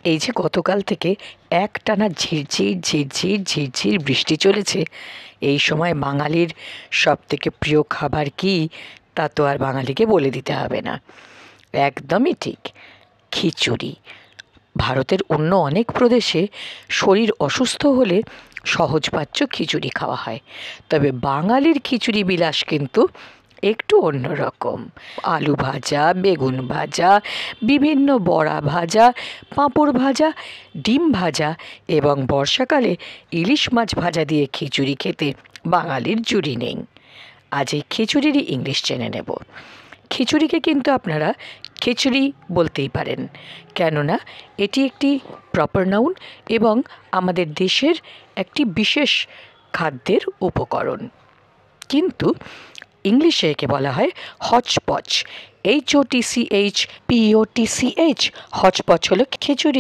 এই যে গতকাল থেকে একটানা ঝিরঝির ঝিরঝির ঝিরঝির বৃষ্টি চলেছে, এই সময় বাঙালির সবথেকে প্রিয় খাবার কী তা তো আর বাঙালিকে বলে দিতে হবে না। একদমই ঠিক, খিচুড়ি। ভারতের অন্য অনেক প্রদেশে শরীর অসুস্থ হলে সহজপাচ্য খিচুড়ি খাওয়া হয়, তবে বাঙালির খিচুড়ি বিলাস কিন্তু একটু অন্যরকম। আলু ভাজা, বেগুন ভাজা, বিভিন্ন বড়া ভাজা, পাঁপড় ভাজা, ডিম ভাজা এবং বর্ষাকালে ইলিশ মাছ ভাজা দিয়ে খিচুড়ি খেতে বাঙালির জুড়ি নেই। আজ এই খিচুড়িরই ইংলিশ জেনে নেব। খিচুড়িকে কিন্তু আপনারা খিচুড়ি বলতেই পারেন, কেননা এটি একটি প্রপার নাউন এবং আমাদের দেশের একটি বিশেষ খাদ্যের উপকরণ। কিন্তু ইংলিশে একে বলা হয় হচপচ, HOTCHPOTCH। হচপচ হলো খিচুড়ি।